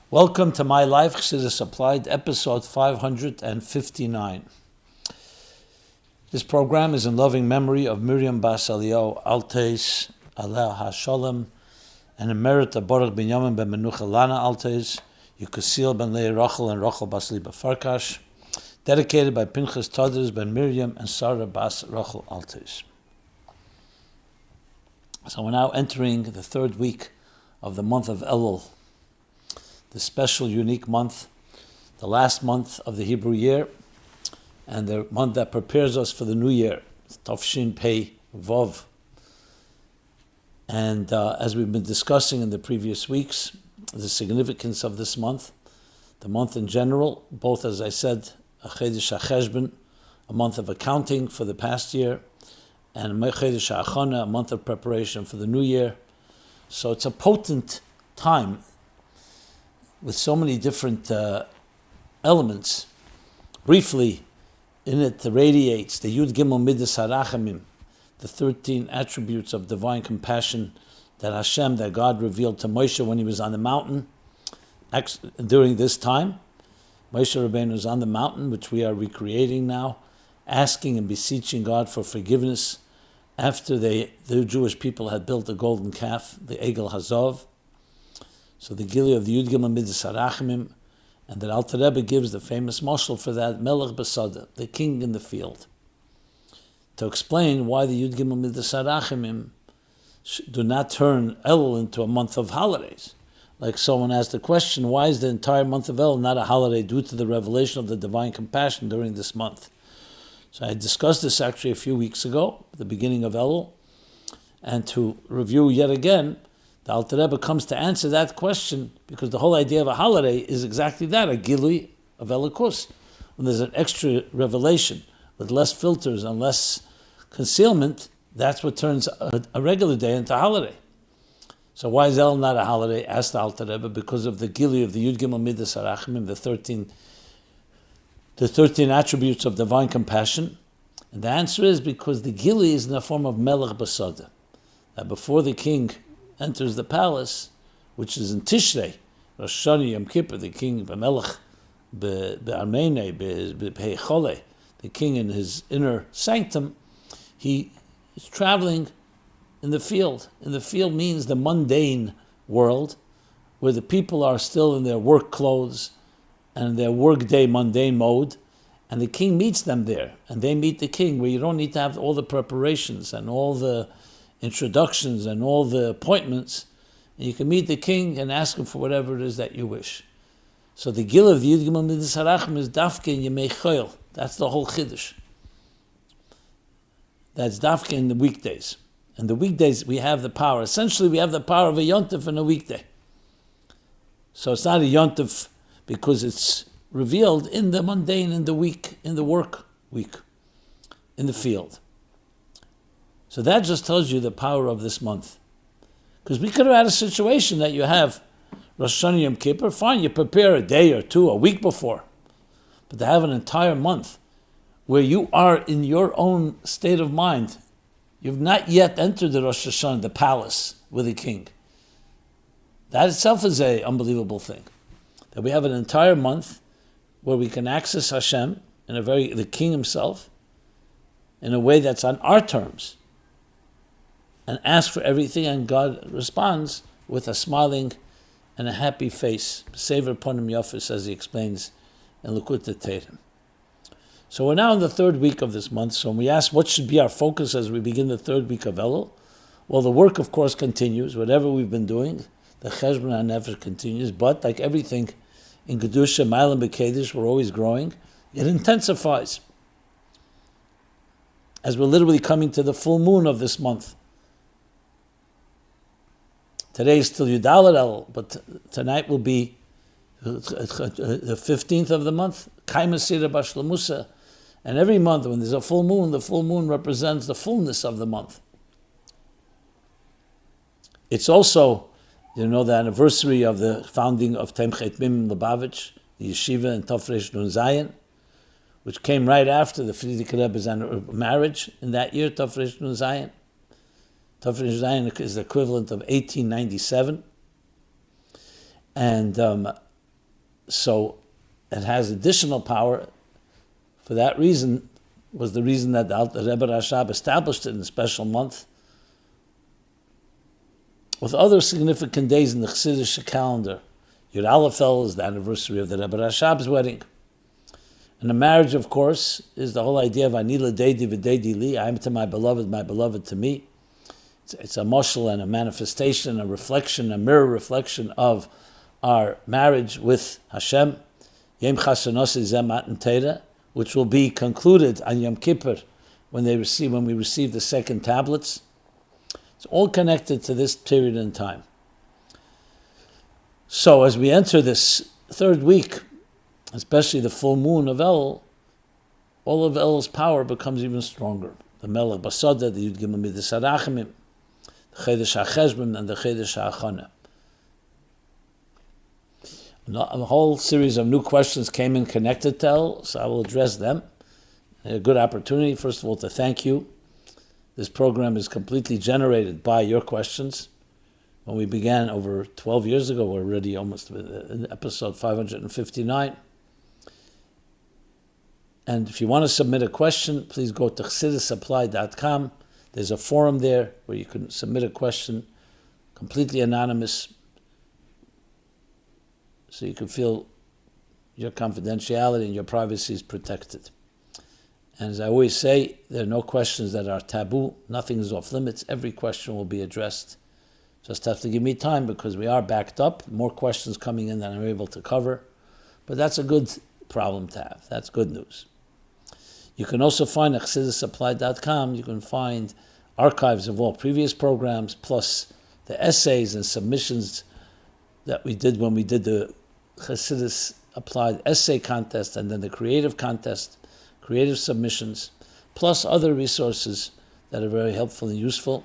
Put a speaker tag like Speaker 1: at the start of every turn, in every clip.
Speaker 1: Welcome to MyLife Chassidus Applied, episode 559. This program is in loving memory of Miriam Bas Eliyahu Altes, Aleh HaShalom, and in merit of Baruch ben Yamin ben Menucha Lana Altes, Yukasil ben Leah Rachel and Rachel Bas Liba Farkash, dedicated by Pinchas Tadris ben Miriam and Sarah Bas Rachel Altes. So we're now entering the third week of the month of Elul, the special, unique month, the last month of the Hebrew year, and the month that prepares us for the new year, Tafshin Pei Vov. And as we've been discussing in the previous weeks, the significance of this month, the month in general, both, as I said, a Chedesh HaCheshbon, a month of accounting for the past year, and a Chedesh HaAchana, a month of preparation for the new year. So it's a potent time with so many different elements. Briefly, in it radiates the Yud Gimel Midas HaRachamim, the 13 attributes of divine compassion that Hashem, that God revealed to Moshe when he was on the mountain. During this time, Moshe Rabbeinu was on the mountain, which we are recreating now, asking and beseeching God for forgiveness after the Jewish people had built the golden calf, the Egel Hazov. So the Gili of the Yud Gimel Midas HaRachamim, and that Alter Rebbe gives the famous mashal for that, Melech Basada, the king in the field, to explain why the Yud Gimel Midas HaRachamim do not turn Elul into a month of holidays. Like someone asked the question, why is the entire month of Elul not a holiday due to the revelation of the divine compassion during this month? So I discussed this actually a few weeks ago, the beginning of Elul, and to review yet again, the Alter Rebbe comes to answer that question because the whole idea of a holiday is exactly that, a gilui of Elikus. When there's an extra revelation with less filters and less concealment, that's what turns a regular day into a holiday. So why is El not a holiday? Asked the Alter Rebbe, because of the gilui of the Yud Gimel Midas HaRachamim, the 13 attributes of divine compassion. And the answer is because the gilui is in the form of Melech Basada, that before the king enters the palace, which is in Tishrei, Rosh Hashanah Yom Kippur, the king B'melech B'armene B'heichole, the king in his inner sanctum, he is traveling in the field. In the field means the mundane world, where the people are still in their work clothes and their workday mundane mode, and the king meets them there, and they meet the king, where you don't need to have all the preparations and all the introductions and all the appointments, and you can meet the king and ask him for whatever it is that you wish. So the gil of the Yud Gimel Midas HaRachamim is dafke in Yemei Choil. That's the whole chiddush. That's dafke in the weekdays. And the weekdays we have the power. Essentially, we have the power of a yontif in a weekday. So it's not a yontif because it's revealed in the mundane, in the week, in the work week, in the field. So that just tells you the power of this month. Because we could have had a situation that you have Rosh Hashanah Yom Kippur, fine, you prepare a day or two, a week before. But to have an entire month where you are in your own state of mind, you've not yet entered the Rosh Hashanah, the palace with the king. That itself is an unbelievable thing. That we have an entire month where we can access Hashem, the king himself, in a way that's on our terms, and ask for everything, and God responds with a smiling and a happy face. Sever ponim yafis, as he explains in Likutei Teirim. So we're now in the third week of this month, so when we ask what should be our focus as we begin the third week of Elul, well, the work, of course, continues. Whatever we've been doing, the Cheshbon HaNefesh continues, but like everything in Kedusha, Ma'alim B'Kedesh, we're always growing. It intensifies. As we're literally coming to the full moon of this month. Today is still Yudalet Elul, but tonight will be the 15th of the month, Kaimasira Bashlamusa. And every month when there's a full moon, the full moon represents the fullness of the month. It's also, the anniversary of the founding of Temchet Mim Lubavitch, the yeshiva in Tafresh Nun Zayin, which came right after the Frierdiker Rebbe's marriage in that year, Tafresh Nun Zayin. Tafresh Zayin is the equivalent of 1897. And So it has additional power. For that reason, was the reason that the Alter Rebbe Rashab established it in a special month, with other significant days in the Chassidish calendar. Yud Aleph is the anniversary of the Rebbe Rashab's wedding. And the marriage, of course, is the whole idea of Anila Deidi V'Deidi Li, I am to my beloved to me. It's a mashal and a manifestation, a reflection, a mirror reflection of our marriage with Hashem, Yom Chasanos Zeh Matan Torah, which will be concluded on Yom Kippur when we receive the second tablets. It's all connected to this period in time. So as we enter this third week, especially the full moon of El, all of El's power becomes even stronger. The Melech Basada, the Yud Gimel Midas HaRachamim, the Chedesh HaCheshbon, and the Chedesh HaAchana. A whole series of new questions came in connected to El, so I will address them. A good opportunity, first of all, to thank you. This program is completely generated by your questions. When we began over 12 years ago, we're already almost in episode 559. And if you want to submit a question, please go to ChassidusApplied.com. There's a forum there where you can submit a question, completely anonymous, so you can feel your confidentiality and your privacy is protected. And as I always say, there are no questions that are taboo. Nothing is off limits. Every question will be addressed. Just have to give me time because we are backed up. More questions coming in than I'm able to cover. But that's a good problem to have. That's good news. You can also find at ChassidusApplied.com, you can find archives of all previous programs, plus the essays and submissions that we did when we did the Chassidus Applied essay contest and then the creative contest, creative submissions, plus other resources that are very helpful and useful.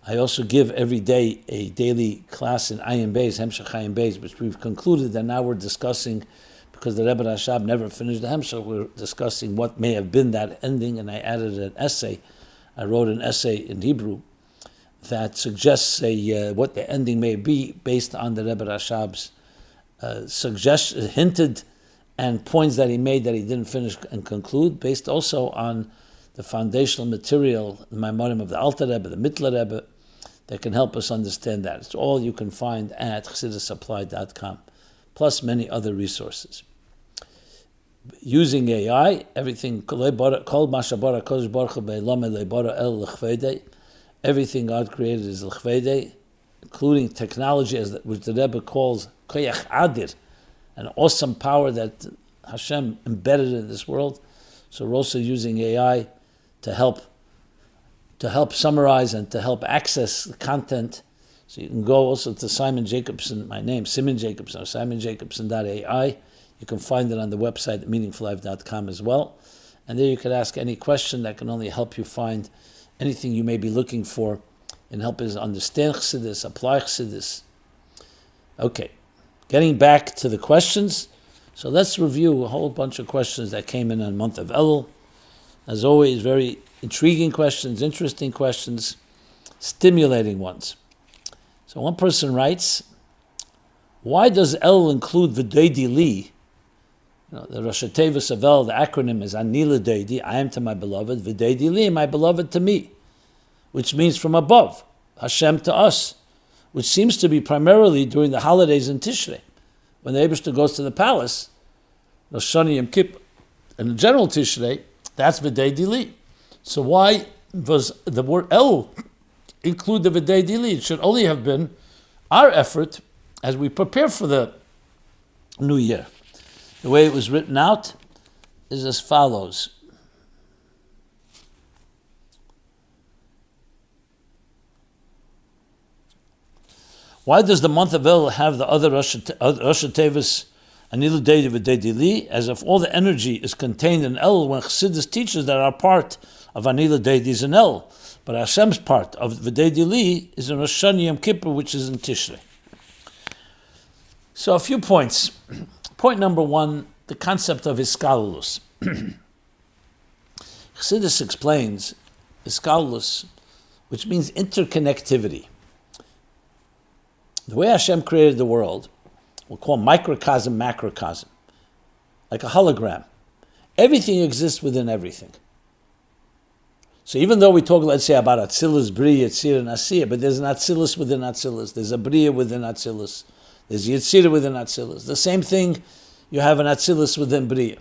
Speaker 1: I also give every day a daily class in Ayin Beis, Hemshech Ayin Beis, which we've concluded, and now we're discussing, because the Rebbe Rashab never finished the Hemshech, we're discussing what may have been that ending, and I added an essay. I wrote an essay in Hebrew that suggests what the ending may be based on the Rebbe Rashab's hinted and points that he made that he didn't finish and conclude, based also on the foundational material, the Maimonim of the Alter Rebbe, the Mitler Rebbe, that can help us understand that. It's all you can find at ChassidusApplied.com, plus many other resources. Using AI, everything, everything God created is l'chvedei, including technology, which the Rebbe calls koyach adir, an awesome power that Hashem embedded in this world. So we're also using AI to help summarize and to help access the content. So you can go also to Simon Jacobson, my name, Simon Jacobson, or simonjacobson.ai. You can find it on the website, meaningfullife.com as well. And there you can ask any question that can only help you find anything you may be looking for and help us understand Chassidus, apply Chassidus. Okay, getting back to the questions. So let's review a whole bunch of questions that came in the month of Elul. As always, very intriguing questions, interesting questions, stimulating ones. So one person writes, why does El include V'Deidi Li? The Rosh Tevis of El, the acronym is Anila Deidi, I am to my beloved, V'Deidi Li, my beloved to me, which means from above, Hashem to us, which seems to be primarily during the holidays in Tishrei. When the Eibishter goes to the palace, Rosh Hashanah Yom Kippur, and the general Tishrei, that's V'Deidi Li. So why does the word El include the V'Deidi Li? It should only have been our effort as we prepare for the new year. The way it was written out is as follows. Why does the month of El have the other Rosh Tevis, Anilu Deidi V'Deidi Li, as if all the energy is contained in El when Chassidus teaches that our part of Anilu Deidi is in El, but Hashem's part of V'Deidi Li is in Rosh Hashanah Yom Kippur, which is in Tishrei. So a few points. Point number one, the concept of iskalus. Chassidus explains iskalus, which means interconnectivity. The way Hashem created the world We'll call microcosm, macrocosm, like a hologram. Everything exists within everything. So even though we talk, let's say, about Atzilus, Bria, Yetzirah, and Asiyah, but there's an Atzilus within Atzilus, there's a Bria within Atzilus, there's Yetzirah within Atzilus. The same thing, you have an Atzilus within Bria.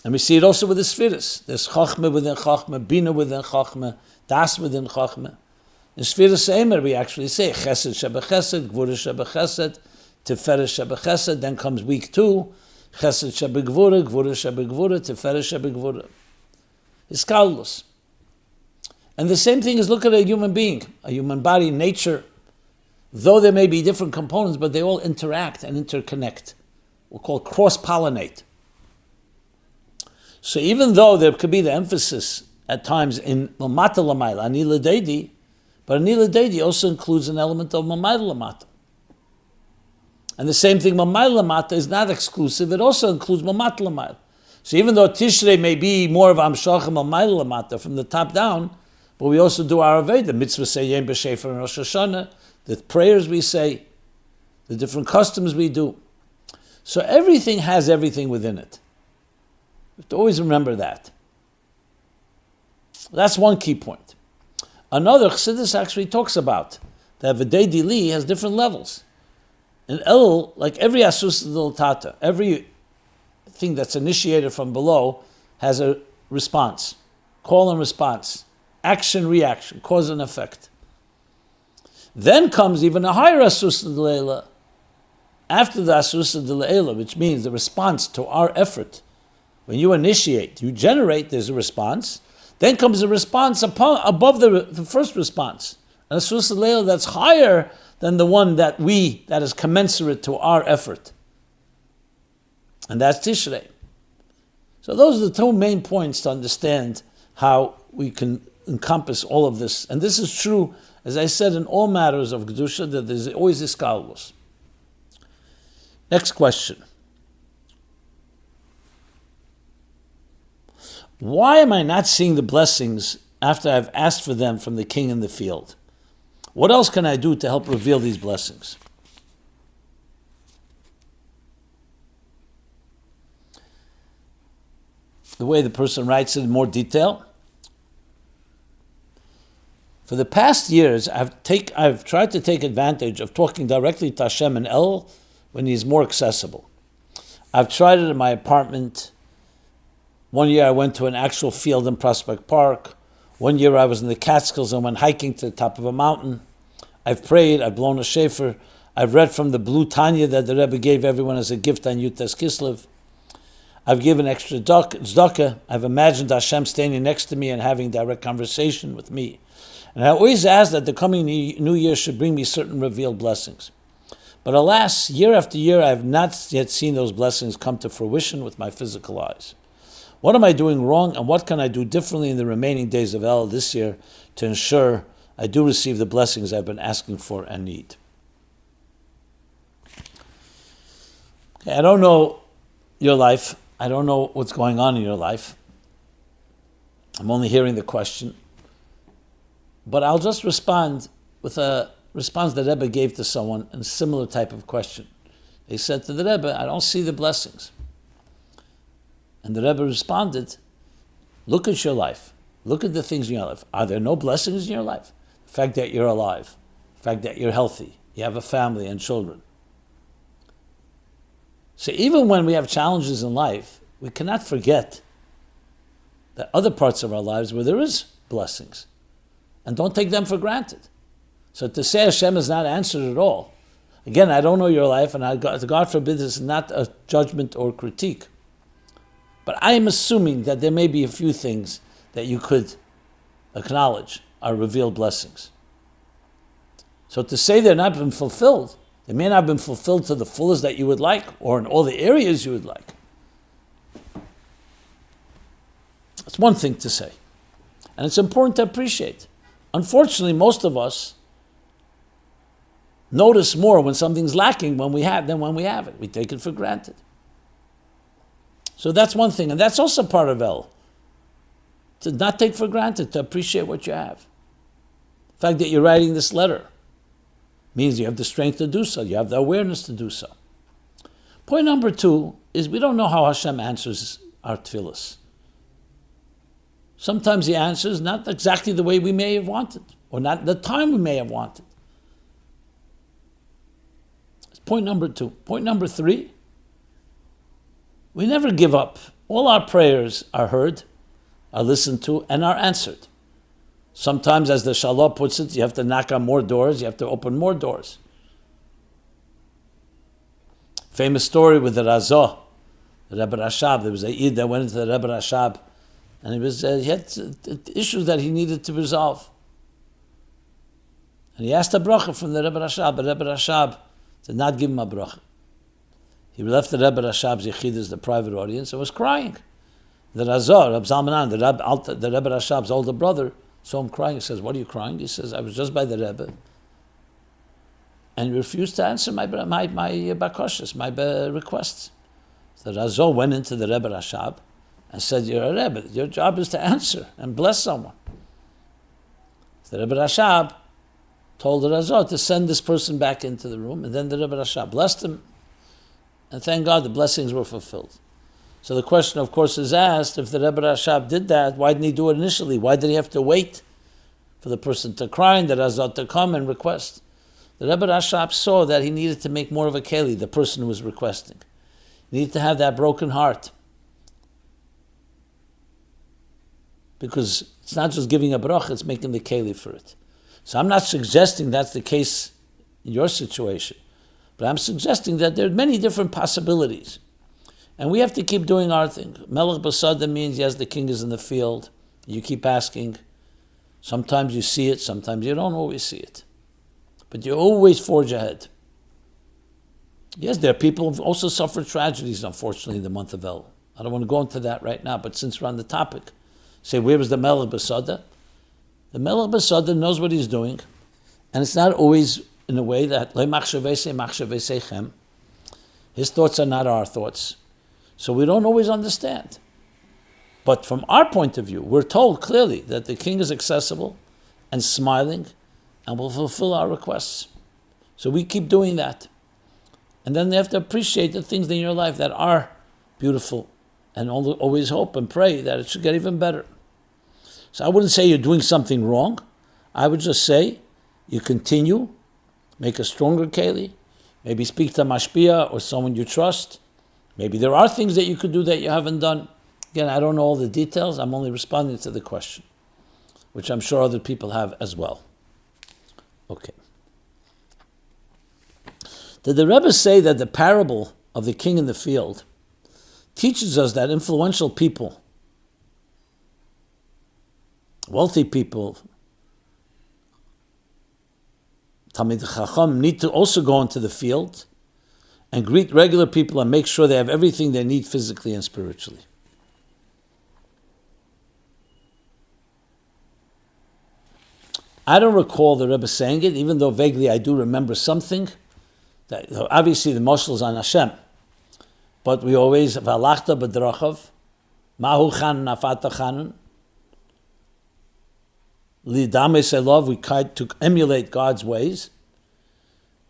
Speaker 1: And we see it also with the Spheres. There's Chochmah within Chochmah, Bina within Chochmah, Das within Chochmah. In Spheres Eimer, we actually say Chesed Sheba Chesed, Gvura Sheba Chesed, Tiferet Sheba Chesed. Then comes week 2, Chesed Sheba Gvura, Gvura Sheba Gvura, Tiferet Sheba Gvura. It's Kalus. And the same thing is, look at a human being, a human body, nature. Though there may be different components, but they all interact and interconnect. We'll call cross-pollinate. So even though there could be the emphasis at times in Lamata Lamayla, Anila Deidi, but Anila Deidi also includes an element of Mamayla Lamata. And the same thing, Mamayla Lamata is not exclusive, it also includes Mamata Lamayla. So even though Tishrei may be more of Amshach Mamayla Lamata from the top down, but we also do our Aved, the mitzvah say Yom B'Shefer and Rosh Hashanah, the prayers we say, the different customs we do. So everything has everything within it. You have to always remember that. That's one key point. Another, Chassidus actually talks about that V'dei Dili has different levels. In Elul, like every Asus Tata, every thing that's initiated from below has a response, call and response, action, reaction, cause and effect. Then comes even a higher Asus D'Leila, after the Asus D'Leila, which means the response to our effort. When you initiate, you generate, there's a response. Then comes a response above the first response. An Asus D'Leila that's higher than the one that is commensurate to our effort. And that's Tishrei. So those are the two main points to understand how we can encompass all of this. And this is true, as I said, in all matters of Kedusha, that there's always iskalus. Next question. Why am I not seeing the blessings after I've asked for them from the king in the field? What else can I do to help reveal these blessings? The way the person writes it in more detail. For the past years, I've tried to take advantage of talking directly to Hashem and El when he's more accessible. I've tried it in my apartment. One year I went to an actual field in Prospect Park. One year I was in the Catskills and went hiking to the top of a mountain. I've prayed, I've blown a shofar. I've read from the blue Tanya that the Rebbe gave everyone as a gift on Yutes Kislev. I've given extra tzedakah. I've imagined Hashem standing next to me and having direct conversation with me. And I always ask that the coming new year should bring me certain revealed blessings. But alas, year after year, I have not yet seen those blessings come to fruition with my physical eyes. What am I doing wrong, and what can I do differently in the remaining days of El this year to ensure I do receive the blessings I've been asking for and need? Okay, I don't know your life. I don't know what's going on in your life. I'm only hearing the question. But I'll just respond with a response that Rebbe gave to someone in a similar type of question. They said to the Rebbe, I don't see the blessings. And the Rebbe responded, look at your life. Look at the things in your life. Are there no blessings in your life? The fact that you're alive, the fact that you're healthy, you have a family and children. So even when we have challenges in life, we cannot forget that other parts of our lives where there is blessings. And don't take them for granted. So to say Hashem is not answered at all, again, I don't know your life, and God forbid this is not a judgment or critique. But I am assuming that there may be a few things that you could acknowledge are revealed blessings. So to say they're not been fulfilled, they may not have been fulfilled to the fullest that you would like, or in all the areas you would like. That's one thing to say. And it's important to appreciate. Unfortunately, most of us notice more when something's lacking than when we have it. We take it for granted. So that's one thing, and that's also part of El. To not take for granted, to appreciate what you have. The fact that you're writing this letter. Means you have the strength to do so. You have the awareness to do so. Point number 2 is we don't know how Hashem answers our tefillos. Sometimes He answers not exactly the way we may have wanted, or not the time we may have wanted. That's point number 2. Point number 3, we never give up. All our prayers are heard, are listened to, and are answered. Sometimes, as the Shalah puts it, you have to knock on more doors, you have to open more doors. Famous story with the Razah, the Rebbe Rashab. There was a Yid that went into the Rebbe Rashab, and he had issues that he needed to resolve. And he asked a bracha from the Rebbe Rashab, but Rebbe Rashab did not give him a bracha. He left the Rebbe Rashab's Yechidus, the private audience, and was crying. The Razah, Reb Zalmanan, the Rebbe Rashab's older brother, saw him crying. He says, "What are you crying?" He says, "I was just by the Rebbe, and he refused to answer my bakoshes, my requests." So the Razah went into the Rebbe Rashab and said, "You're a Rebbe. Your job is to answer and bless someone." So the Rebbe Rashab told the Razah to send this person back into the room, and then the Rebbe Rashab blessed him, and thank God the blessings were fulfilled. So the question, of course, is asked, if the Rebbe Rashab did that, why didn't he do it initially? Why did he have to wait for the person to cry and the Razah to come and request? The Rebbe Rashab saw that he needed to make more of a keli, the person who was requesting. He needed to have that broken heart. Because it's not just giving a bracha, it's making the keli for it. So I'm not suggesting that's the case in your situation, but I'm suggesting that there are many different possibilities. And we have to keep doing our thing. Melech Basada means, yes, the king is in the field. You keep asking. Sometimes you see it, sometimes you don't always see it. But you always forge ahead. Yes, there are people who also suffer tragedies, unfortunately, in the month of El. I don't want to go into that right now, but since we're on the topic, say, where was the Melech Basada? The Melech Basada knows what he's doing, and it's not always in a way that his thoughts are not our thoughts. So we don't always understand. But from our point of view, we're told clearly that the king is accessible and smiling and will fulfill our requests. So we keep doing that. And then they have to appreciate the things in your life that are beautiful and always hope and pray that it should get even better. So I wouldn't say you're doing something wrong. I would just say you continue, make a stronger keli, maybe speak to mashpia or someone you trust. Maybe there are things that you could do that you haven't done. Again, I don't know all the details. I'm only responding to the question, which I'm sure other people have as well. Okay. Did the Rebbe say that the parable of the king in the field teaches us that influential people, wealthy people, Talmid Chacham, need to also go into the field and greet regular people and make sure they have everything they need physically and spiritually? I don't recall the Rebbe saying it, even though vaguely I do remember something. That, obviously the moshel is on Hashem, but we always, V'alachta b'drachav, Mahu chan nafata chanun, Lidame selov, we try to emulate God's ways.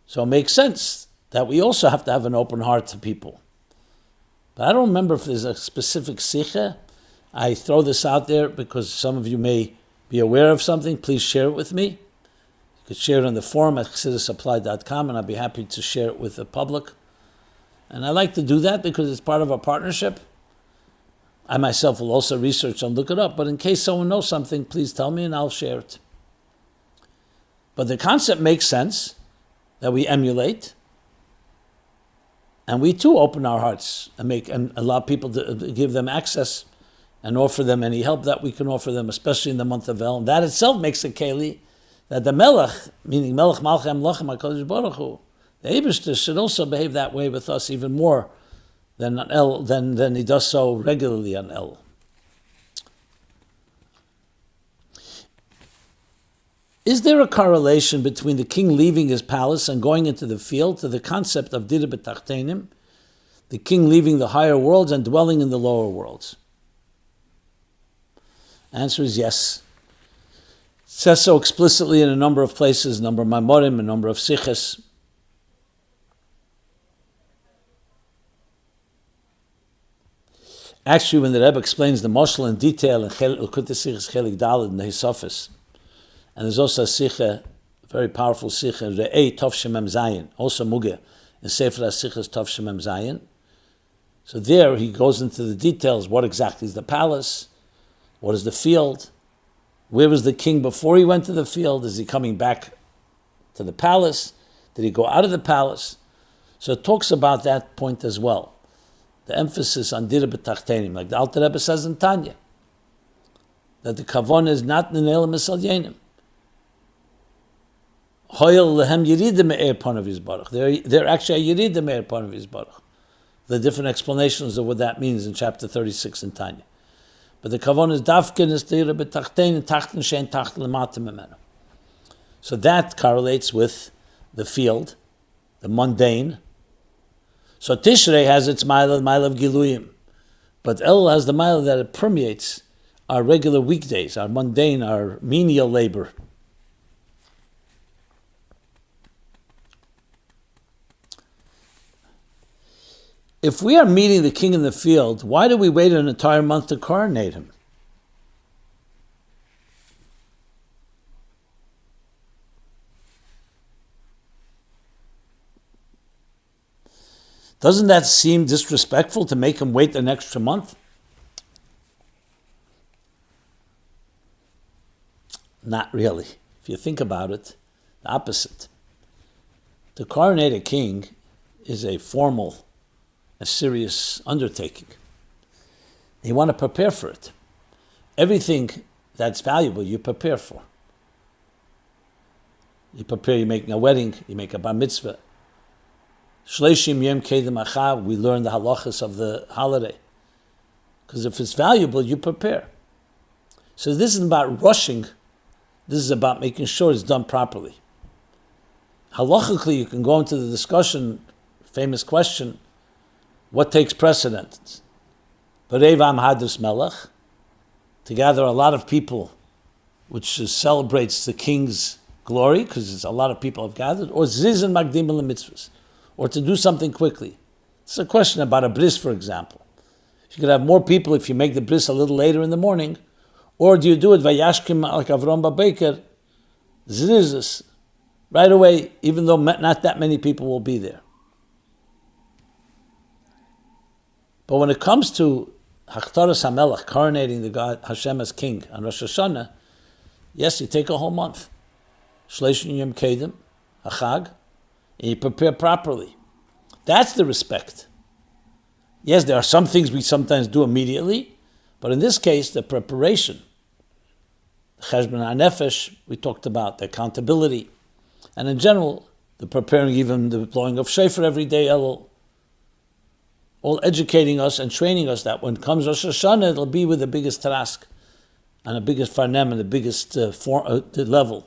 Speaker 1: So it makes sense that we also have to have an open heart to people. But I don't remember if there's a specific sikha. I throw this out there because some of you may be aware of something. Please share it with me. You could share it on the forum at chassidusapplied.com, and I'd be happy to share it with the public. And I like to do that because it's part of our partnership. I myself will also research and look it up, but in case someone knows something, please tell me and I'll share it. But the concept makes sense, that we emulate, and we too open our hearts and allow people to give them access and offer them any help that we can offer them, especially in the month of El. And that itself makes a keli that the Melech, meaning Melech Malchem Lochem HaKadosh Baruch Hu, the Eibishter should also behave that way with us even more than on El, than he does so regularly on El. Is there a correlation between the king leaving his palace and going into the field to the concept of dira b'tachtenim, the king leaving the higher worlds and dwelling in the lower worlds? Answer is yes. says so explicitly in a number of places, a number of Maimorim, a number of Siches. Actually, when the Rebbe explains the Moshel in detail in Likutei Sichos Chelik Daled in the Hisofis, and there's also a Sicha, very powerful Sicha, Re'ei Tov Shemem Zayin, also Mugeh, in Sefer HaSichos Tov Shemem Zayin. So there he goes into the details. What exactly is the palace? What is the field? Where was the king before he went to the field? Is he coming back to the palace? Did he go out of the palace? So it talks about that point as well. The emphasis on dira b'tachtenim, like the Alter Rebbe says in Tanya, that the kavon is not nenelim esalyenim. Hoyel lehem yirida me'er panav yizbarach. They're actually a yirida me'er panav yizbarach. The different explanations of what that means in chapter 36 in Tanya. But the kavon is dafkin is dira b'tachtenim tachten shein tachten lematim memenu. So that correlates with the field, the mundane. So Tishrei has its MyLife Giluyim, but Elul has the MyLife that it permeates our regular weekdays, our mundane, our menial labor. If we are meeting the king in the field, why do we wait an entire month to coronate him? Doesn't that seem disrespectful to make him wait an extra month? Not really. If you think about it, the opposite. To coronate a king is a formal, a serious undertaking. You want to prepare for it. Everything that's valuable, you prepare for. You prepare, you're making a wedding, you make a bar mitzvah. Shleishim Yom Kedem Achav, we learn the halachas of the holiday. Because if it's valuable, you prepare. So this isn't about rushing. This is about making sure it's done properly. Halachically, you can go into the discussion, famous question, what takes precedence? Berevam Hadus Melech, to gather a lot of people, which celebrates the king's glory, because a lot of people have gathered, or Zizan Magdim Mitzvahs, or to do something quickly. It's a question about a bris, for example. You could have more people if you make the bris a little later in the morning, or do you do it vayashkim like Avram Babaker, zrizis, right away, even though not that many people will be there. But when it comes to Hachtaras HaMelech, coronating the God Hashem as king on Rosh Hashanah, yes, you take a whole month. Shleishim Yom Kedem, Achag, and you prepare properly. That's the respect. Yes, there are some things we sometimes do immediately, but in this case, the preparation, Cheshbon HaNefesh, we talked about, the accountability, and in general, the preparing, even the blowing of shofar every day, Elul, all educating us and training us that when comes Rosh Hashanah, it'll be with the biggest task, and the biggest farnem, and the biggest level,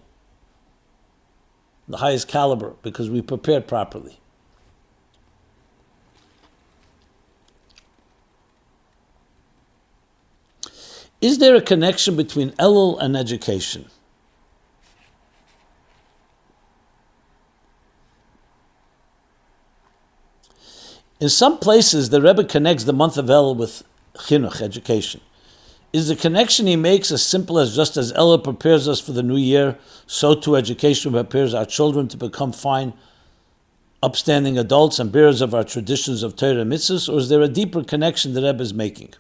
Speaker 1: the highest caliber, because we prepared properly. Is there a connection between Elul and education? In some places, the Rebbe connects the month of Elul with chinuch, education. Is the connection he makes as simple as just as Elul prepares us for the new year, so too education prepares our children to become fine, upstanding adults and bearers of our traditions of Torah and mitzvahs, or is there a deeper connection the Rebbe is making?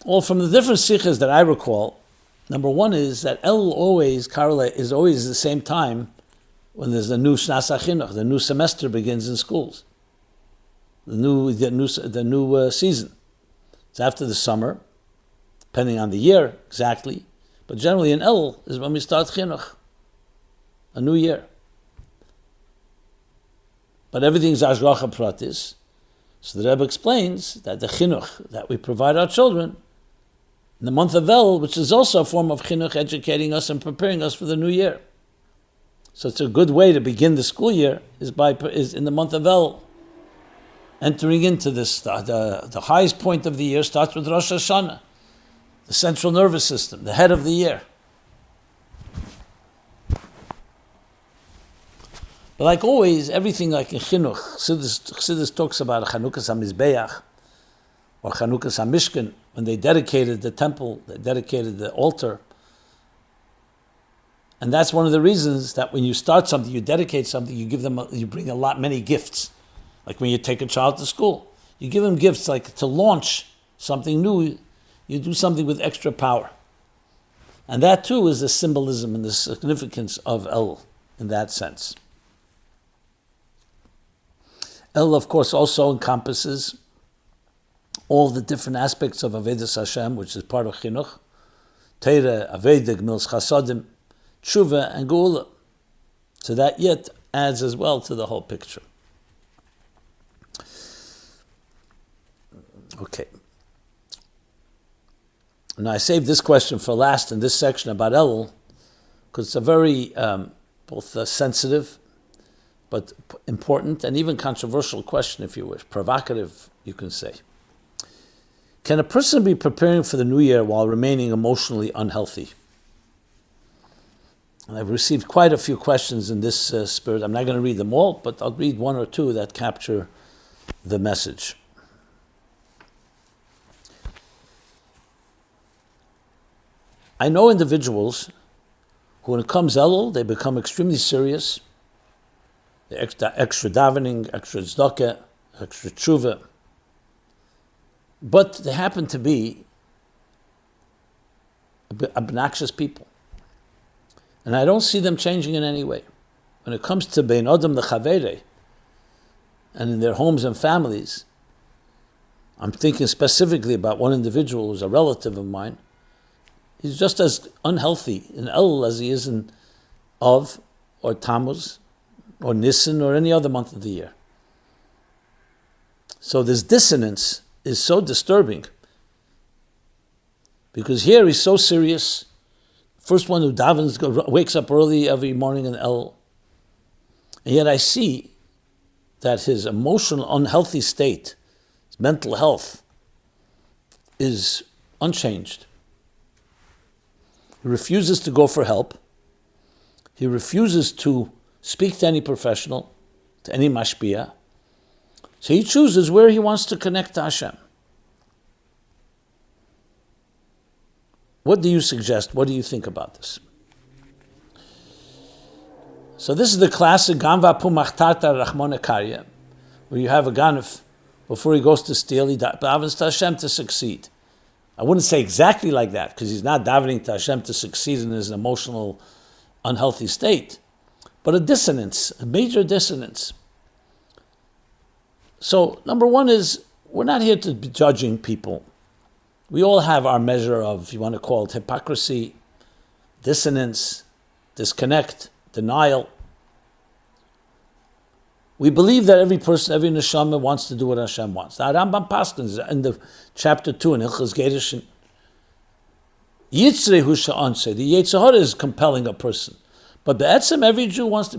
Speaker 1: Well, from the different sikhs that I recall, number one is that Elul always is always the same time when there's the new Shnas HaChinuch, the new semester begins in schools. The new season. It's after the summer, depending on the year exactly, but generally in Elul is when we start chinuch, a new year. But everything's ashgacha pratis. So the Rebbe explains that the chinuch that we provide our children in the month of Elul, which is also a form of chinuch, educating us and preparing us for the new year. So it's a good way to begin the school year is in the month of Elul. entering into this, the highest point of the year starts with Rosh Hashanah, the central nervous system, the head of the year. But like always, everything like in Chinuch, Chassidus talks about Chanukas HaMizbeach or Chanukas HaMishkan, when they dedicated the temple, they dedicated the altar. And that's one of the reasons that when you start something, you dedicate something, you bring many gifts. Like when you take a child to school, you give them gifts like to launch something new, you do something with extra power. And that too is the symbolism and the significance of Elul in that sense. Elul, of course, also encompasses all the different aspects of Avodas Hashem, which is part of Chinuch, Teira, Aveda, Gmils Chasodim, Tshuva, and Geula. So that yet adds as well to the whole picture. Okay. Now I saved this question for last in this section about Elul, because it's a very both sensitive, but important and even controversial question, if you wish, provocative, you can say. Can a person be preparing for the new year while remaining emotionally unhealthy? And I've received quite a few questions in this spirit. I'm not going to read them all, but I'll read one or two that capture the message. I know individuals who, when it comes Elul, they become extremely serious. The extra davening, extra tzedakah, extra tshuva. But they happen to be obnoxious people. And I don't see them changing in any way. When it comes to Bein Adam L'Chavere, and in their homes and families, I'm thinking specifically about one individual who's a relative of mine. He's just as unhealthy in Elul as he is in Av or Tammuz or Nisan or any other month of the year. So this dissonance is so disturbing, because here he's so serious. First one who davens, wakes up early every morning in Elul, and yet I see that his emotional unhealthy state, his mental health, is unchanged. He refuses to go for help. He refuses to speak to any professional, to any mashpia. So he chooses where he wants to connect to Hashem. What do you suggest? What do you think about this? So this is the classic Ganva Pumachtarta Rachmona Karya, where you have a Ganef, before he goes to steal, he davens to Hashem to succeed. I wouldn't say exactly like that, because he's not davening to Hashem to succeed in his emotional, unhealthy state, but a dissonance, a major dissonance. So, number one is, we're not here to be judging people. We all have our measure of, if you want to call it, hypocrisy, dissonance, disconnect, denial. We believe that every person, every neshama wants to do what Hashem wants. The Rambam Paskins in the chapter 2 in Hilchos Gerushin, Yitzrei hu she'anse, the Yetzer Hara is compelling a person. But be'etzem, every Jew wants to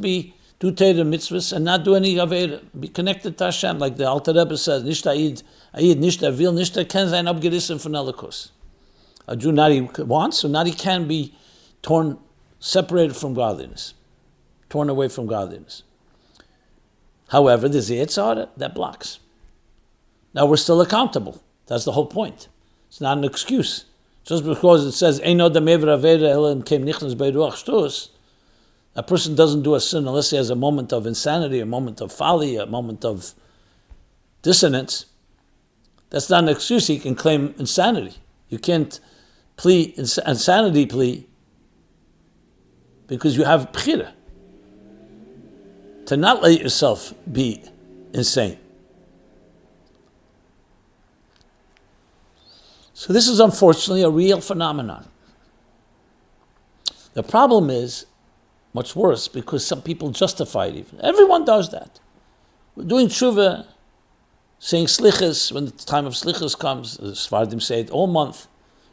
Speaker 1: do Torah mitzvahs and not do any Aveda, be connected to Hashem, like the Alter Rebbe says, Nishta Ayid, Nishta Vil, Nishta Ken Zayin Abgerissen von Elikos. A Jew not he wants, or not he can be separated from godliness, torn away from godliness. However, there's the Yetzer Hara that blocks. Now we're still accountable. That's the whole point. It's not an excuse. Just because it says, Ein Odam Ever Aveda Elam Kem Nichnas Beiruach Shtus, a person doesn't do a sin unless he has a moment of insanity, a moment of folly, a moment of dissonance. That's not an excuse. He can claim insanity. You can't insanity plea because you have bchira to not let yourself be insane. So this is unfortunately a real phenomenon. The problem is much worse because some people justify it even. Everyone does that. We're doing tshuva, saying slichas when the time of slichas comes. The Sfardim say it all month.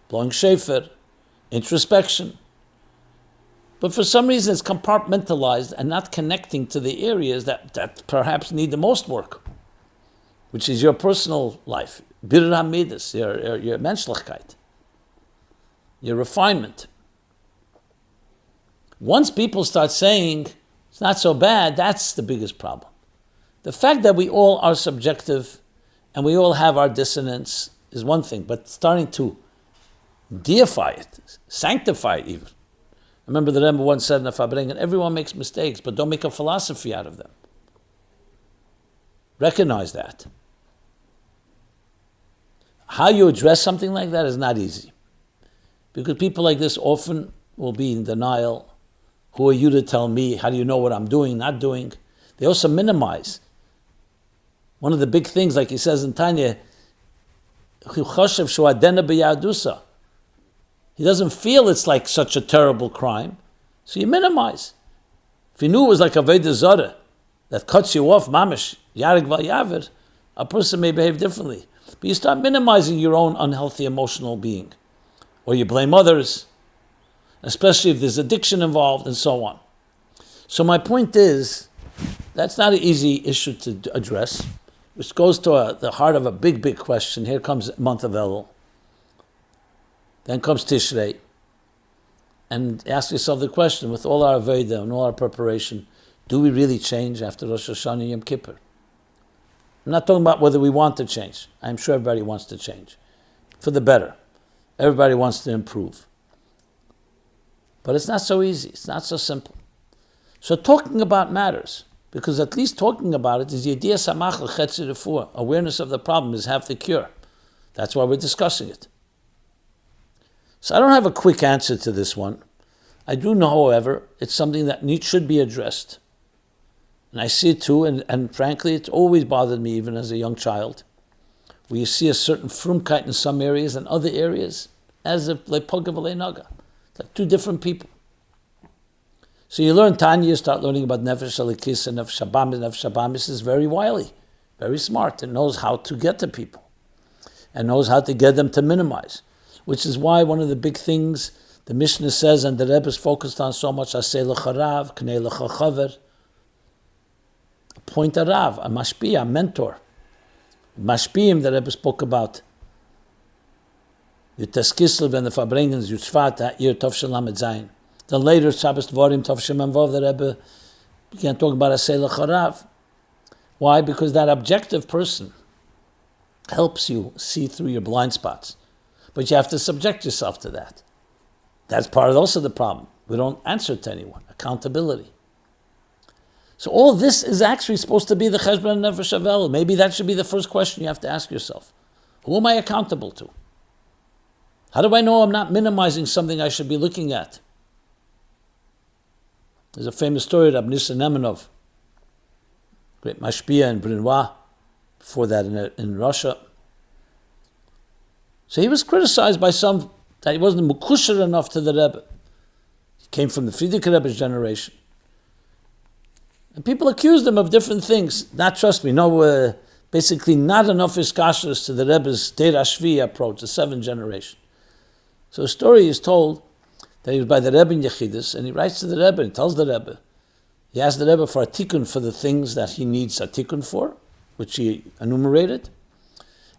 Speaker 1: Blowing shofar, introspection. But for some reason it's compartmentalized and not connecting to the areas that perhaps need the most work. which is your personal life, dira midas, your menschlichkeit, your refinement. Once people start saying it's not so bad, that's the biggest problem. The fact that we all are subjective and we all have our dissonance is one thing, but starting to deify it, sanctify it even. I remember the Rebbe once said in a Fabrengen, everyone makes mistakes, but don't make a philosophy out of them. Recognize that. How you address something like that is not easy. Because people like this often will be in denial. Who are you to tell me? How do you know what I'm doing, not doing? They also minimize. One of the big things, like he says in Tanya, he doesn't feel it's like such a terrible crime, so you minimize. If you knew it was like a Veda Zara that cuts you off, mamish, yarig val yaver, a person may behave differently. But you start minimizing your own unhealthy emotional being. Or you blame others, especially if there's addiction involved and so on. So my point is, that's not an easy issue to address, which goes to the heart of a big, big question. Here comes the month of Elul. Then comes Tishrei. And ask yourself the question, with all our Veda and all our preparation, do we really change after Rosh Hashanah and Yom Kippur? I'm not talking about whether we want to change. I'm sure everybody wants to change. For the better. Everybody wants to improve. But it's not so easy. It's not so simple. So talking about matters, because at least talking about it is yediyah samach l'chetzi refuah. Awareness of the problem is half the cure. That's why we're discussing it. So I don't have a quick answer to this one. I do know, however, it's something that should be addressed. And I see it too, and frankly, it's always bothered me, even as a young child, where you see a certain frumkeit in some areas and other areas, as if like pogav naga. It's like two different people. So you learn Tanya, you start learning about Nefesh Alikis and Nefesh Shabamis. Nefesh Shabamis is very wily, very smart, and knows how to get to people, and knows how to get them to minimize, which is why one of the big things the Mishnah says, and the Rebbe is focused on so much, Aseh l'charav, Knei l'chachaver, appoint a Rav, a mashpia, a mentor. Mashpiyim, the Rebbe spoke about. Yuteskislev and the Fabrengens, Yutzvat, Ha'ir Tov Shel Lamed Zayin. Then later, Shabbos Dvarim, Tov Shem Vov, the Rebbe began talking about Aseh l'charav. Why? Because that objective person helps you see through your blind spots. But you have to subject yourself to that. That's part of also the problem. We don't answer to anyone. Accountability. So all this is actually supposed to be the Cheshbon Nefesh Elul. Maybe that should be the first question you have to ask yourself. Who am I accountable to? How do I know I'm not minimizing something I should be looking at? There's a famous story of Rabbi Nissan Nemenov, great mashpia in Brinois, before that in Russia. So he was criticized by some that he wasn't mukusher enough to the Rebbe. He came from the Frierdiker Rebbe's generation. And people accused him of different things. Not, trust me, basically not enough iskashers to the Rebbe's dira shvi approach, the seventh generation. So a story is told that he was by the Rebbe in Yechidus, and he writes to the Rebbe and tells the Rebbe, he asked the Rebbe for a tikkun for the things that he needs a tikkun for, which he enumerated.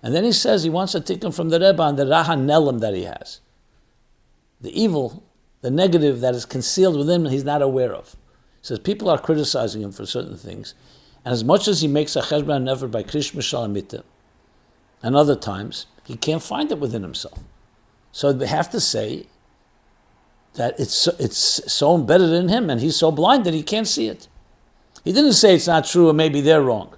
Speaker 1: And then he says he wants a tikkun from the Rebbe on the Rahan Nelim that he has. The evil, the negative that is concealed within him, he's not aware of. He says people are criticizing him for certain things. And as much as he makes a cheshbon nefer by Krish Mishal Amita, and other times, he can't find it within himself. So they have to say that it's so embedded in him, and he's so blind that he can't see it. He didn't say it's not true, or maybe they're wrong.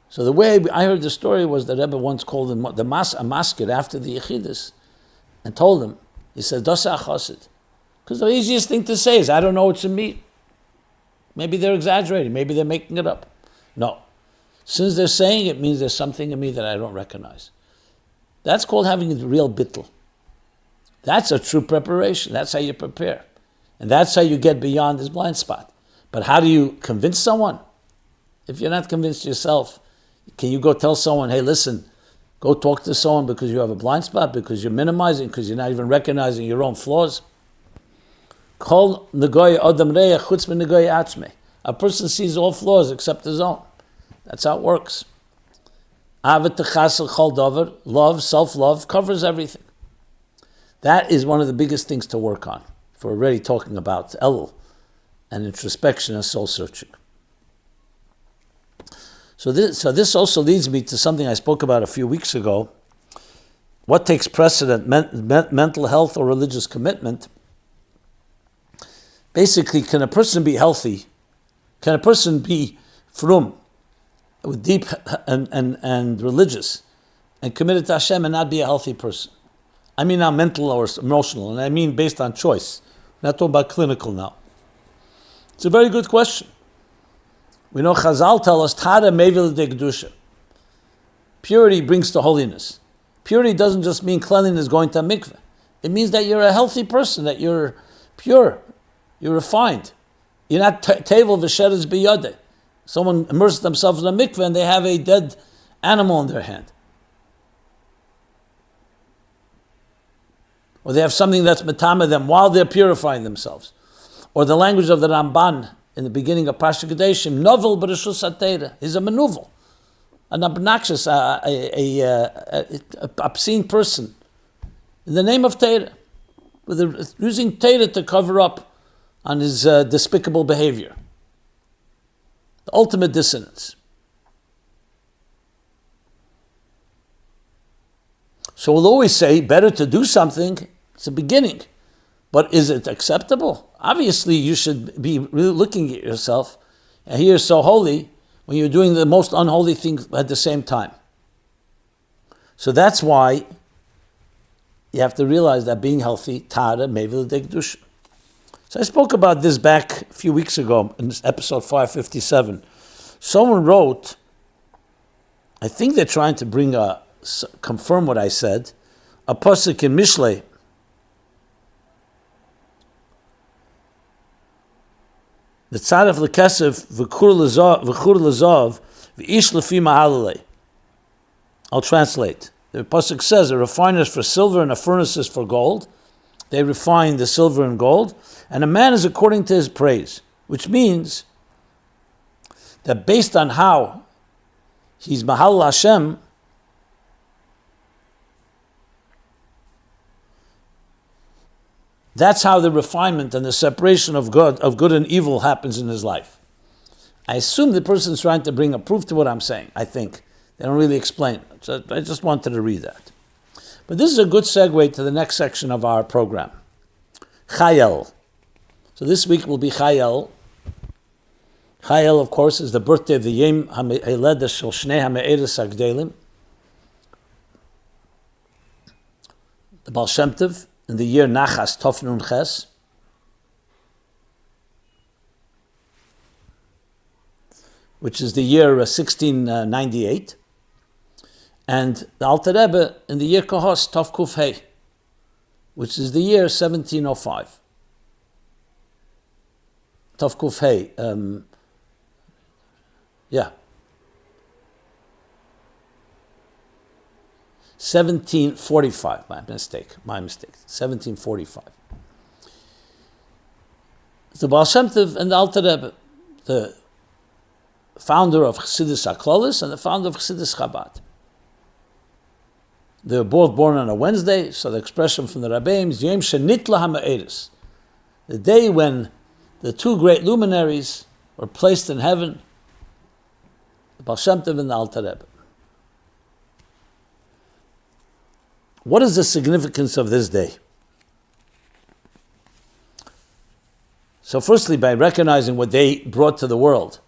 Speaker 1: So the way I heard the story was that Rebbe once called him a masked after the Yechidus, and told him, he said, Dosa Chosid. Because the easiest thing to say is, I don't know what's in me. Maybe they're exaggerating, maybe they're making it up. No. Since they're saying it, means there's something in me that I don't recognize. That's called having a real bittul. That's a true preparation. That's how you prepare. And that's how you get beyond this blind spot. But how do you convince someone? If you're not convinced yourself, can you go tell someone, hey, listen, go talk to someone because you have a blind spot, because you're minimizing, because you're not even recognizing your own flaws? A person sees all flaws except his own. That's how it works. Love, self-love, covers everything. That is one of the biggest things to work on. If we're already talking about Elul and introspection and soul searching. So this also leads me to something I spoke about a few weeks ago. What takes precedent, mental health or religious commitment? Basically, can a person be healthy? Can a person be frum, with deep and religious, and committed to Hashem and not be a healthy person? I mean not mental or emotional, and I mean based on choice. I'm not talking about clinical now. It's a very good question. We know Chazal tell us, Tada mevil de kedusha. Purity brings to holiness. Purity doesn't just mean cleanliness going to a mikveh. It means that you're a healthy person, that you're pure, you're refined. You're not Tavo v'sheretz biyodeh. Someone immerses themselves in a mikveh and they have a dead animal in their hand. Or they have something that's metame them while they're purifying themselves. Or the language of the Ramban in the beginning of Parsha Kedeshim, novel b'reshus HaTeirah. He's a manuvel, an obnoxious, obscene person in the name of Teirah, using Teirah to cover up on his despicable behavior. The ultimate dissonance. So we'll always say, better to do something, it's a beginning. But is it acceptable? Obviously, you should be really looking at yourself, and here you're so holy, when you're doing the most unholy thing at the same time. So that's why you have to realize that being healthy, Tada mevil de kedusha. So I spoke about this back a few weeks ago in episode 557. Someone wrote, I think they're trying to confirm what I said, a pasuk in Mishlei, the tzaref lekesef v'kur lezav v'ish lefi ma'alalei. I'll translate. The pasuk says, a refiner is for silver and a furnace is for gold. They refine the silver and gold, and a man is according to his praise, which means that based on how he's mahal Hashem, that's how the refinement and the separation of good and evil happens in his life. I assume the person's trying to bring a proof to what I'm saying, I think. They don't really explain it. So I just wanted to read that. But this is a good segue to the next section of our program. Chai Elul. So this week will be Chai Elul. Chai Elul, of course, is the birthday of the Yom HaLedah Shel Shnei HaMe'eres HaGdelim. The Baal Shem Tov, in the year Nachas Tov Nun Ches, which is the year 1698, and the Alter Rebbe in the year Kohos Tov Kuf Hei, which is the year 1705. Tov Kuf Hei, 1745, my mistake, 1745. The Baal Shem Tov and the Alter Rebbe, the founder of Chassidus Applied and the founder of Chassidus Chabad. They were both born on a Wednesday, so the expression from the Rabbeim is Yom Shenitla HaMe'eres, the day when the two great luminaries were placed in heaven, the Baal Shem Tov and the Alter Rebbe. What is the significance of this day? So firstly, by recognizing what they brought to the world,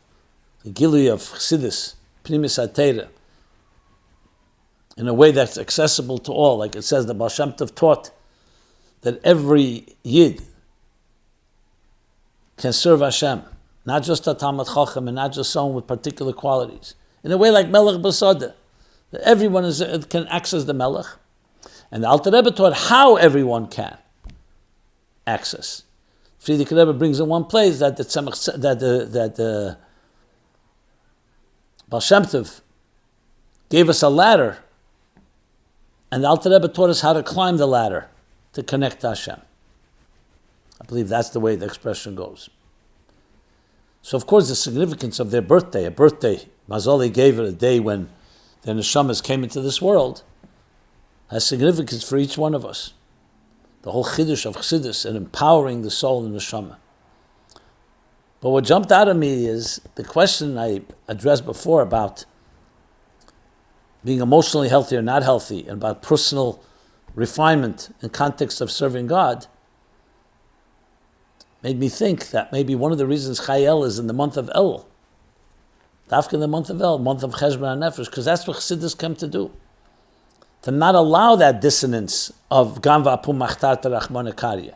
Speaker 1: the Gilui of Chassidus, Pnimis HaTeirah, in a way that's accessible to all, like it says, the Baal Shem Tov taught that every Yid can serve Hashem, not just a Talmid Chacham and not just someone with particular qualities. In a way like Melech B'Sadeh, that everyone can access the Melech. And the Alter Rebbe taught how everyone can access. Frierdiker Rebbe brings in one place that the Baal Shem Tov gave us a ladder, and the Alter Rebbe taught us how to climb the ladder to connect to Hashem. I believe that's the way the expression goes. So of course the significance of their birthday, Mazali gave it a day when the neshamas came into this world, has significance for each one of us. The whole chiddush of chassidus and empowering the soul and the neshama. But what jumped out at me is the question I addressed before about being emotionally healthy or not healthy, and about personal refinement in context of serving God, made me think that maybe one of the reasons Chai Elul is in the month of Elul, Dafka in the month of Elul, month of Cheshbon HaNefesh, because that's what chassidus come to do. To not allow that dissonance of Gam v'apum machtar terachmon karya,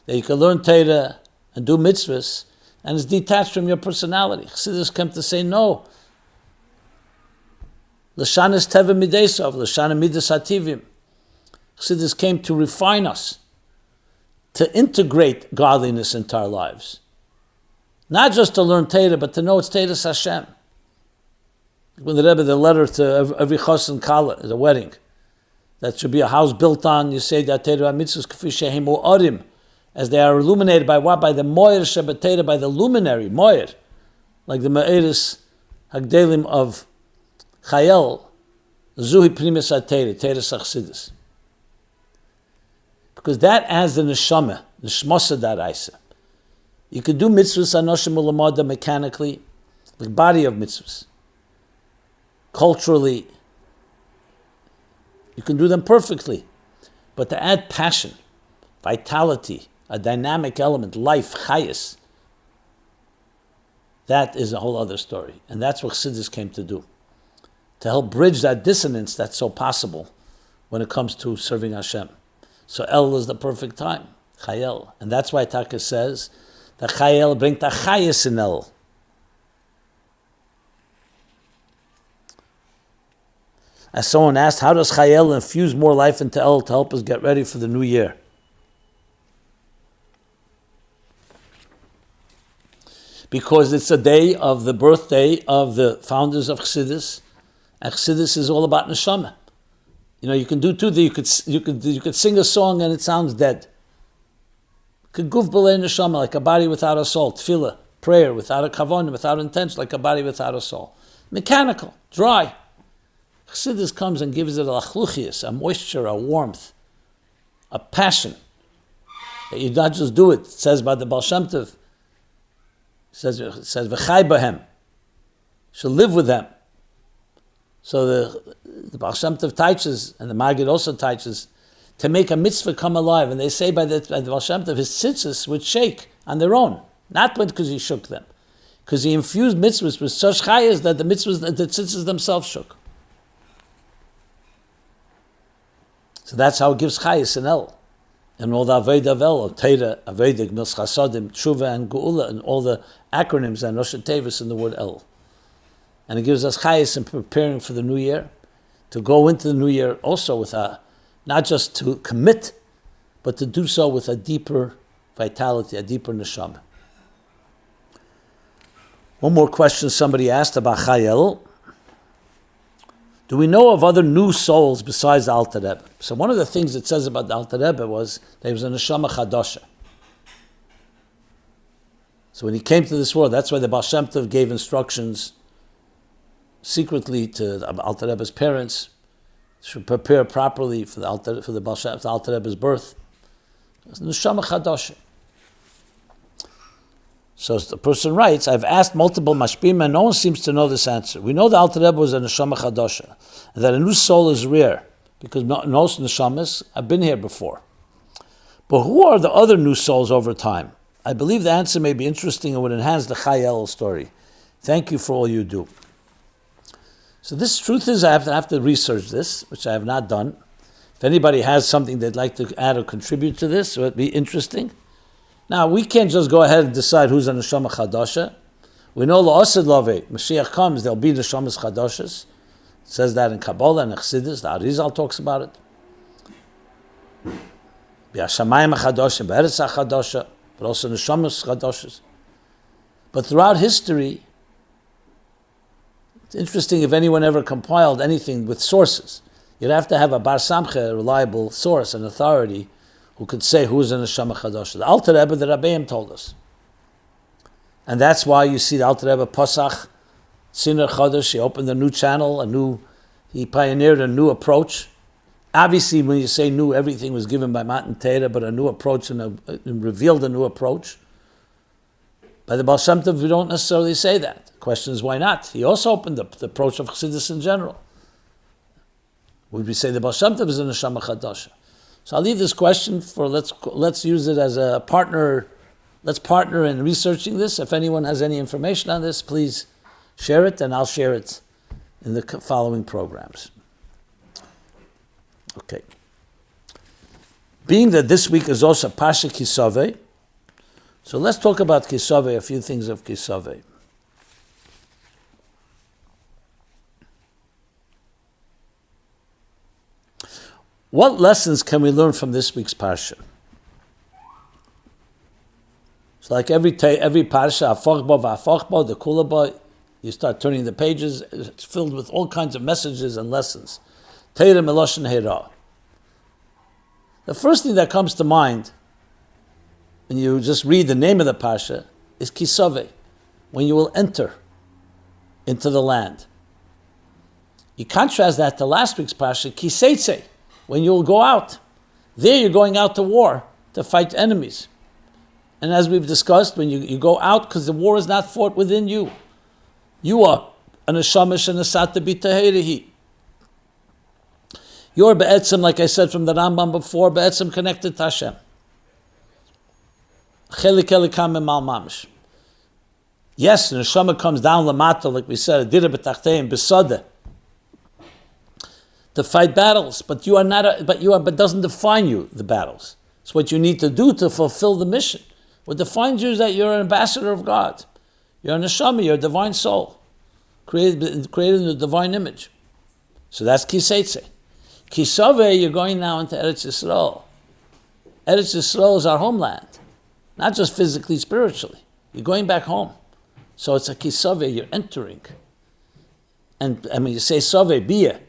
Speaker 1: that you can learn Torah and do mitzvahs, and it's detached from your personality. Chassidus come to say no. L'shanis teva midesov, l'shana midas hativim. Chassidus came to refine us, to integrate godliness into our lives. Not just to learn Torah, but to know it's Torah's Hashem. When the Rebbe, the letter to every chos and kala, the wedding, that should be a house built on, you say that Torah mitzvahs k'fi shehem u'orim, as they are illuminated by what? By the moyer shebeteira, by the luminary, moyer, like the me'eris hagdelim of Chai Elul, zuhi primus ha-teira, teiras ha-chassidus. Because that adds the neshama, neshmasa daraisa. You could do mitzvahs anoshim ulamada mechanically, the body of mitzvahs. Culturally, you can do them perfectly. But to add passion, vitality, a dynamic element, life, chayas, that is a whole other story. And that's what chassidus came to do. To help bridge that dissonance that's so possible when it comes to serving Hashem. So Elul is the perfect time, Chai Elul. And that's why Taka says that Chai Elul bringt a chayas in Elul. As someone asked, how does Chai Elul infuse more life into Elul to help us get ready for the new year? Because it's a day of the birthday of the founders of Chassidus, and Chassidus is all about neshama. You know, you can do two. You could sing a song and it sounds dead. You could guf b'lei neshama, like a body without a soul. Tefillah, prayer without a kavanah, without intention, like a body without a soul. Mechanical, dry. Chassidus comes and gives it a lachluchias, a moisture, a warmth, a passion. That you not just do it. It says by the Baal Shem Tov, it says v'chai b'hem, shall live with them. So the Baal Shem Tov teaches, and the Maggid also teaches, to make a mitzvah come alive. And they say by the Baal Shem Tov, his tzitzis would shake on their own, not because he shook them, because he infused mitzvahs with such chayas that the tzitzis themselves shook. So that's how it gives chayas in Elul. And all the Aveda of Elul, Teira, Aveda, Gmils Chasadim, Tshuva, and Geula, and all the acronyms and Rosh Tevis in the word Elul. And it gives us chayas in preparing for the new year, to go into the new year also with not just to commit, but to do so with a deeper vitality, a deeper neshama. One more question somebody asked about Chai Elul. Do we know of other new souls besides the Alter Rebbe? So one of the things it says about the Alter Rebbe was that he was a neshama chadasha. So when he came to this world, that's why the Baal Shem Tov gave instructions secretly to the Alter Rebbe's parents to prepare properly for the Alter Rebbe's birth. It's neshama chadasha. So the person writes, I've asked multiple mashpim and no one seems to know this answer. We know the Alter Rebbe was a neshama chadasha, and that a new soul is rare, because most neshamas have been here before. But who are the other new souls over time? I believe the answer may be interesting and would enhance the Chai Elul story. Thank you for all you do. So this truth is, I have to research this, which I have not done. If anybody has something they'd like to add or contribute to this, it would be interesting. Now, we can't just go ahead and decide who's a neshama chadasha. We know la'ased love, Mashiach comes, there'll be neshamas chadashas. It says that in Kabbalah and Chassidus. The Arizal talks about it. B'yashamayim chadasha, b'eretz chadasha, but also neshamas chadashas. But throughout history, it's interesting if anyone ever compiled anything with sources. You'd have to have a bar samcha, a reliable source, an authority, who could say who's a neshama chadasha. The Alter Rebbe, the Rabbeim told us. And that's why you see the Alter Rebbe Pasach, Sinner Chodesh, he opened a new channel, he pioneered a new approach. Obviously, when you say new, everything was given by Matan Torah, but a new approach and revealed a new approach. By the Baal Shem Tov, we don't necessarily say that. The question is, why not? He also opened up the approach of Chassidus in general. Would we say the Baal Shem Tov is a Neshama Chadasha? So I'll leave this question for, let's use it as a partner. Let's partner in researching this. If anyone has any information on this, please share it, and I'll share it in the following programs. Okay. Being that this week is also Parsha Kisaveh, so let's talk about Kisaveh, a few things of Kisaveh. What lessons can we learn from this week's Parsha? So like every Parsha, Afochbo, the Kulaba, you start turning the pages, it's filled with all kinds of messages and lessons. Teira Meloshen Hera. The first thing that comes to mind when you just read the name of the Parsha is Kisaveh, when you will enter into the land. You contrast that to last week's Parsha, Teitzei, when you will go out. There you're going out to war, to fight enemies. And as we've discussed, when you go out, because the war is not fought within you. You are an Ashamish and a Sata B'Taherehi. You're Be'etzim, like I said from the Rambam before, Be'etzim connected to Hashem. Chelik elikam emal mamish. Yes, the neshama comes down lamata, like we said, dira b'tachteim b'sada, to fight battles, but doesn't define you, the battles. It's what you need to do to fulfill the mission. What defines you is that you're an ambassador of God. You're a neshama, you're a divine soul, created in the divine image. So that's Teitzei. Kisaveh, you're going now into Eretz Yisrael. Eretz Yisrael is our homeland, not just physically, spiritually. You're going back home. So it's a Kisaveh, you're entering. And when you say Saveh, Bia,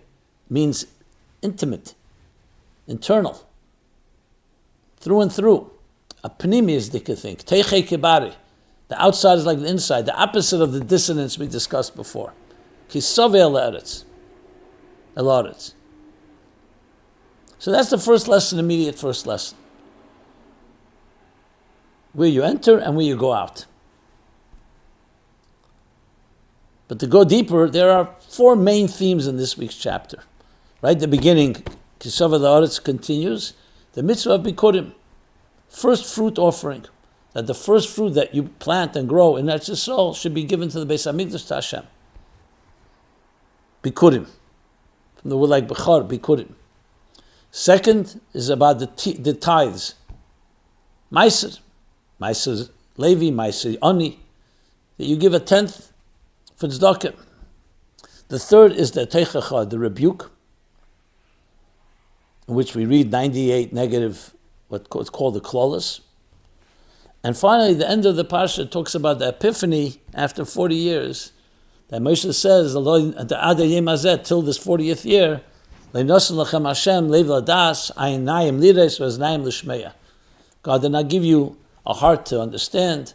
Speaker 1: means intimate, internal, through and through. A Pnimi is the thing. Teichei Kibari. The outside is like the inside, the opposite of the dissonance we discussed before. Kisaveh el-Eretz. El-Eretz. So that's the first lesson, immediate first lesson. Where you enter and where you go out. But to go deeper, there are 4 main themes in this week's chapter. Right at the beginning, Kisaveh el-Eretz continues, the mitzvah of Bikurim, first fruit offering, that the first fruit that you plant and grow in Eretz Yisrael should be given to the Beis HaMikdash to Hashem. Bikurim. From the word like Bechar, Bikurim. Second is about the tithes. Meiser Levi, Meiser Ani, that you give a 10th for tzedakah. The third is the Teichacha, the rebuke, in which we read 98 negative, what's called the Klolos. And finally, the end of the Parsha talks about the Epiphane after 40 years, that Moshe says, till this 40th year, God did not give you a heart to understand,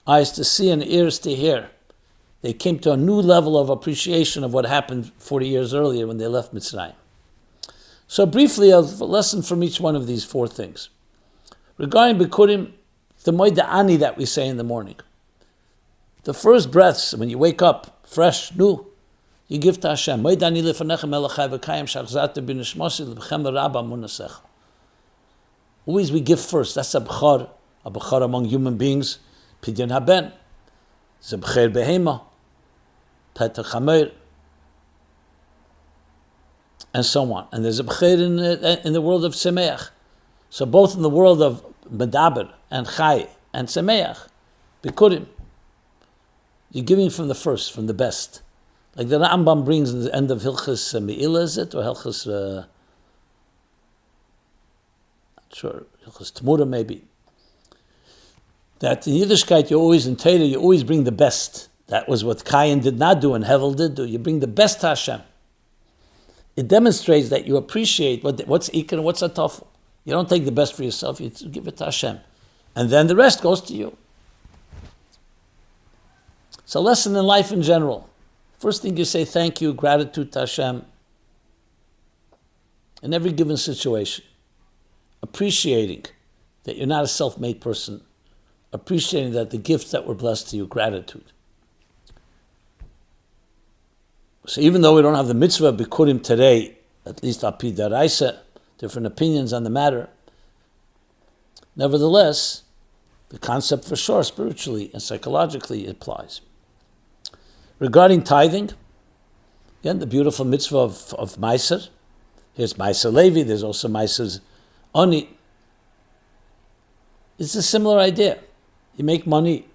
Speaker 1: eyes to see, and ears to hear. They came to a new level of appreciation of what happened 40 years earlier when they left Mitzrayim. So briefly, a lesson from each one of these 4 things. Regarding Bikurim, the Moed Ani that we say in the morning. The first breaths, when you wake up, fresh, new, you give to Hashem. Moed Ani lefanechem elachai v'kayim shachzate b'nishmosi l'b'chem l'rabba munasech. Always we give first. That's a b'char among human beings. Pidyon haben. It's a b'cher behema. Petach hamer. And so on. And there's a b'cher in the world of Semeach. So both in the world of Medaber and Chai and Semeach, Bikurim, you're giving from the first, from the best. Like the Rambam brings in the end of Hilchas Me'ila, is it? Or Hilchas, not sure, Hilchas Tmura maybe. That in Yiddishkeit, you always, in Torah, you always bring the best. That was what Cain did not do and Hevel did do. You bring the best to Hashem. It demonstrates that you appreciate what's Ikar and what's a Tafel. You don't take the best for yourself, you give it to Hashem. And then the rest goes to you. It's a lesson in life in general. First thing you say, thank you, gratitude to Hashem. In every given situation. Appreciating that you're not a self-made person. Appreciating that the gifts that were blessed to you, gratitude. So even though we don't have the mitzvah of Bikurim today, at least Api Daraisa, different opinions on the matter, nevertheless, the concept for sure, spiritually and psychologically, applies. Regarding tithing, again, the beautiful mitzvah of Meiser. Here's Meiser Levi, there's also Meiser Oni. It's a similar idea. You make money.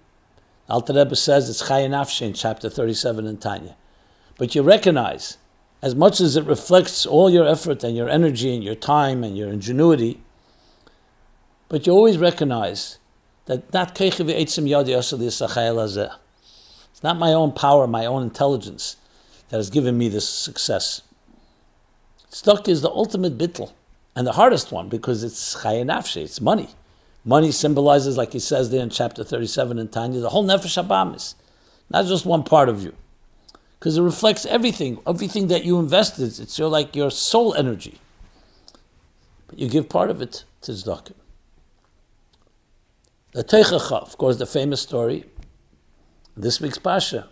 Speaker 1: Alter Rebbe says it's Chai Elul in chapter 37 in Tanya. But you recognize, as much as it reflects all your effort and your energy and your time and your ingenuity, but you always recognize that not it's not my own power, my own intelligence that has given me this success. Tzedakah is the ultimate bittul, and the hardest one, because it's Chai Nafshi, it's money. Money symbolizes, like he says there in chapter 37 in Tanya, the whole Nefesh Habamis, not just one part of you. Because it reflects everything that you invested. It's your soul energy. But you give part of it to tzedakah. The Teichacha, of course, the famous story, this week's Parsha,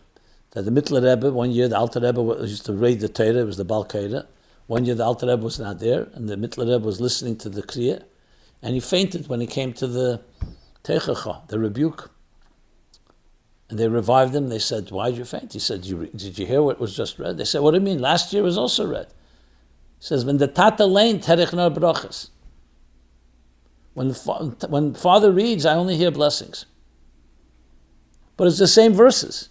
Speaker 1: that the Mittel Rebbe, one year the Alter Rebbe used to read the Torah, it was the Bal Keira. One year the Alter Rebbe was not there, and the Mittel Rebbe was listening to the Kriya, and he fainted when he came to the Teichacha, the Rebuke. And they revived him. They said, why did you faint? He said, did you hear what was just read? They said, what do you mean? Last year was also read. He says, when the Tata lane, terech nar brachas. When Father reads, I only hear blessings. But it's the same verses.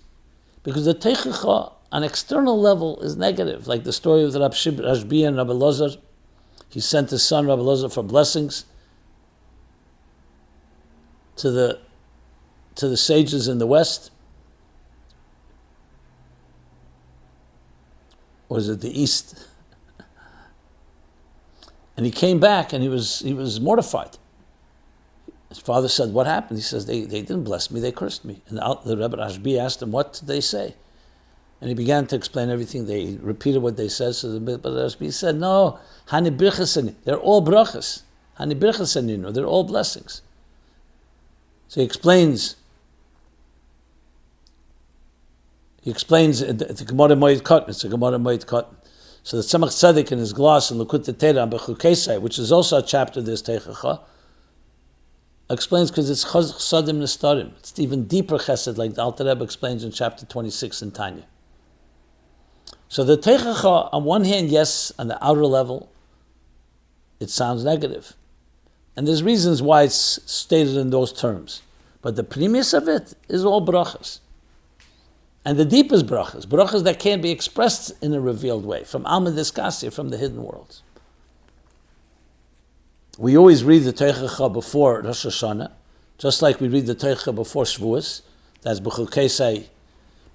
Speaker 1: Because the Teichacha, on external level, is negative. Like the story of the Rashbi and Rabbi Lozer. He sent his son, Rabbi Lozer, for blessings to the sages in the West. Or is it the East? And he came back and he was mortified. His father said, what happened? He says, they didn't bless me, they cursed me. And the Rebbe Rashbi asked him, what did they say? And he began to explain everything. They repeated what they said. So the Rebbe Rashbi said, no, Hani Birchaseni, they're all brachas. Hani Birchaseni, they're all blessings. So he explains the Gemara Moed Katan. It's a Gemara Moed Katan. So the Tzemach Tzedek in his gloss in Likutei Torah and Bechukesai, which is also a chapter of this Teichacha, explains because it's Chsadim Nestarim. It's even deeper Chesed, like the Alter Rebbe explains in chapter 26 in Tanya. So the Teichacha, on one hand, yes, on the outer level, it sounds negative. And there's reasons why it's stated in those terms. But the premise of it is all brachas. And the deepest brachas that can't be expressed in a revealed way, from Alma Diskasya, from the hidden worlds. We always read the Teichacha before Rosh Hashanah, just like we read the Teichacha before Shavuos, that's B'chukesai,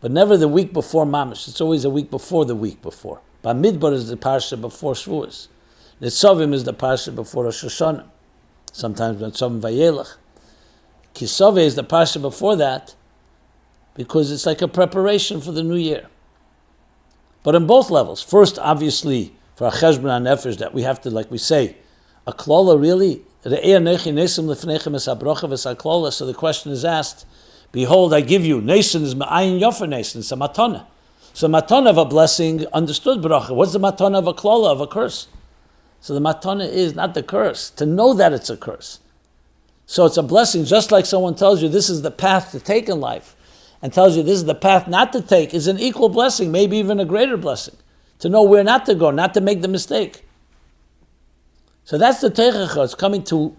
Speaker 1: but never the week before Mamish. It's always a week before the week before. Bamidbar is the Parsha before Shavuos. Nitzavim is the Parsha before Rosh Hashanah. Sometimes Nitzavim Vayelach. Kisave is the Parsha before that, because it's like a preparation for the new year. But on both levels. First, obviously, for a cheshbon nefesh, that we have to, like we say, a klola really, so the question is asked, behold, I give you, nation is ma'ayin yofer nation, it's a matana. So matana of a blessing, understood bracha. What's the matana of a klola, of a curse? So the matana is not the curse, to know that it's a curse. So it's a blessing, just like someone tells you this is the path to take in life, and tells you this is the path not to take, is an equal blessing, maybe even a greater blessing. To know where not to go, not to make the mistake. So that's the Teichacha. It's coming to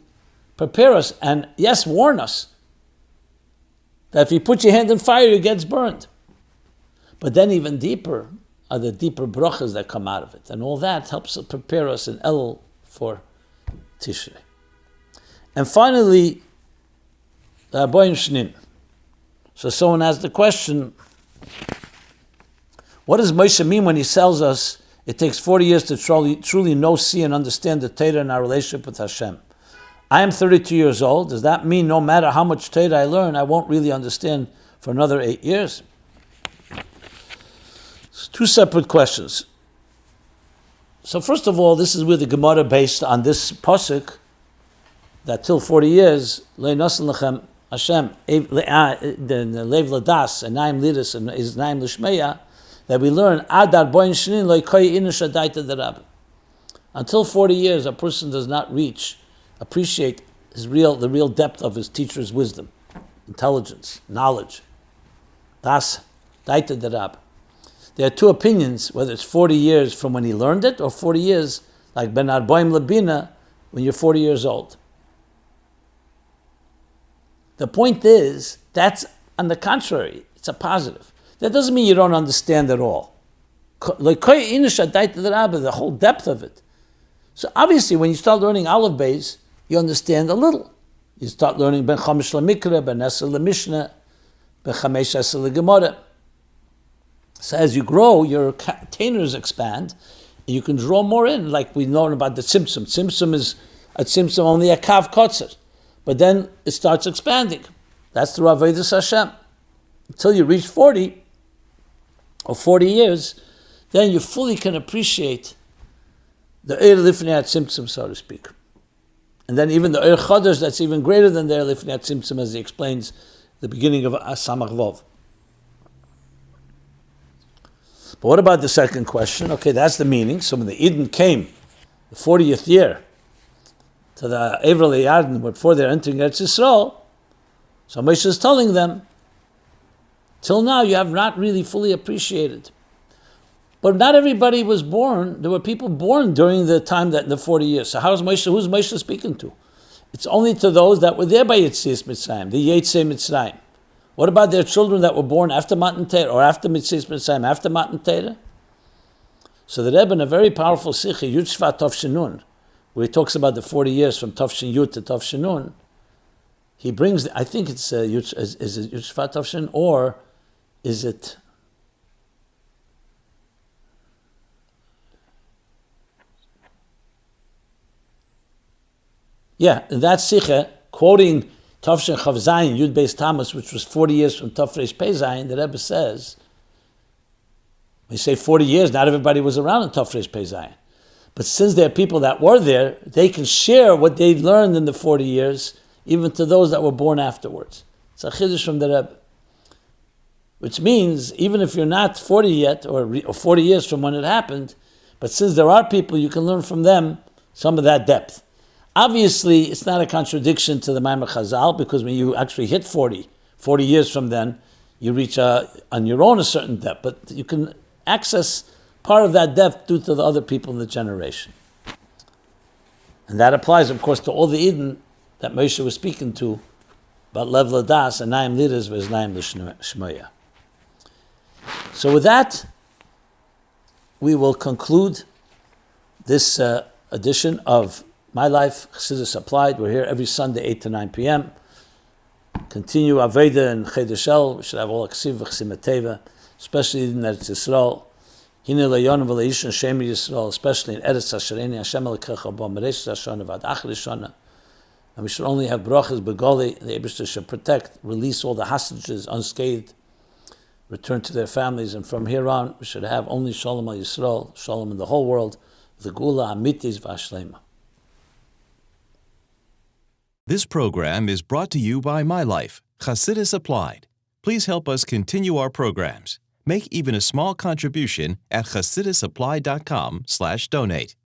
Speaker 1: prepare us and, yes, warn us that if you put your hand in fire, it gets burned. But then even deeper are the deeper brachas that come out of it. And all that helps prepare us in Elul for Tishrei. And finally, the abovementioned. So someone asked the question, what does Moshe mean when he tells us it takes 40 years to truly know, see, and understand the Torah and our relationship with Hashem? I am 32 years old. Does that mean no matter how much Torah I learn, I won't really understand for another 8 years? It's two separate questions. So first of all, this is where the Gemara based on this pasuk that till 40 years, Le'nasan lechem Hashem, Lev Ladas, and Naim Lidus, and is Naim Lishmeya, that we learn Adar Boin Shinin Loikoi Inush Adaita Derab. Until 40 years, a person does not appreciate the real depth of his teacher's wisdom, intelligence, knowledge. Das Daita Derab. There are two opinions, whether it's 40 years from when he learned it, or 40 years, like Ben Arboim Labina, when you're 40 years old. The point is, that's on the contrary, it's a positive. That doesn't mean you don't understand at all. The whole depth of it. So obviously, when you start learning Aleph Beis, you understand a little. You start learning Ben Chamish LaMikra, Ben Esel LaMishnah, Ben Chamesh Esel LaGemara. So as you grow, your containers expand, and you can draw more in, like we know about the Tzimtzum. Tzimtzum is a Tzimtzum only a Kav Kotzer. But then it starts expanding. That's through Avodas Hashem. Until you reach 40, or 40 years, then you fully can appreciate the Eir Lifnei Tzimtzum, so to speak. And then even the Eir Chodesh, that's even greater than the Eir Lifnei Tzimtzum, as he explains the beginning of Samach Vov. But what about the second question? Okay, that's the meaning. So when the Eden came, the 40th year, to the Evrel Yarden, before they're entering Eretz Yisrael, so Moshe is telling them, till now you have not really fully appreciated. But not everybody was born. There were people born during the time that in the 40 years. So who's Moshe speaking to? It's only to those that were there by Yetzias Mitzrayim, the Teitzei Mitzrayim. What about their children that were born after Matan Torah, or after Yetzias Mitzrayim, after Matan Torah? So the Rebbe, in a very powerful Sikha, Yud Shvat Tov Shinun, where he talks about the 40 years from Tov Shin Yud to Tov Shinun, he brings, I think it's, is it Yud Shvat Tov Shin, or is it, yeah, in that Sikha, quoting Tov Shin Chav Zayin, Yud Beis Tammuz, which was 40 years from Tov Reish Pei Zayin, the Rebbe says, when you say 40 years, not everybody was around in Tov Reish Pei Zayin. But since there are people that were there, they can share what they learned in the 40 years, even to those that were born afterwards. It's a chiddush from the Rebbe. Which means, even if you're not 40 yet, or 40 years from when it happened, but since there are people, you can learn from them some of that depth. Obviously, it's not a contradiction to the Maimar Chazal, because when you actually hit 40 years from then, you reach on your own a certain depth, but you can access part of that depth due to the other people in the generation. And that applies, of course, to all the Eden that Moshe was speaking to, about Lev Ladas and Naim Lidas was Naim Lishmeya. So with that, we will conclude this edition of MyLife Chassidus Applied. We're here every Sunday, 8 to 9 p.m. Continue Aveda and Chedeshel. We should have all Aksiv v'Chsim Teva, especially in Eretz Yisrael. Hine le'yon v'le'ishon Shem Yisrael, especially in Eretz Hashareni, Hashem Elokecha bo Meresh Hashana v'ad Achri Shana. And we should only have brachas begoli. The Eibishter should protect, release all the hostages unscathed, return to their families, and from here on, we should have only Shalom al Yisrael, Shalom in the whole world, the Gula Amitis v'Ashlema.
Speaker 2: This program is brought to you by MyLife Chassidus Applied. Please help us continue our programs. Make even a small contribution at chassidusapply.com/donate.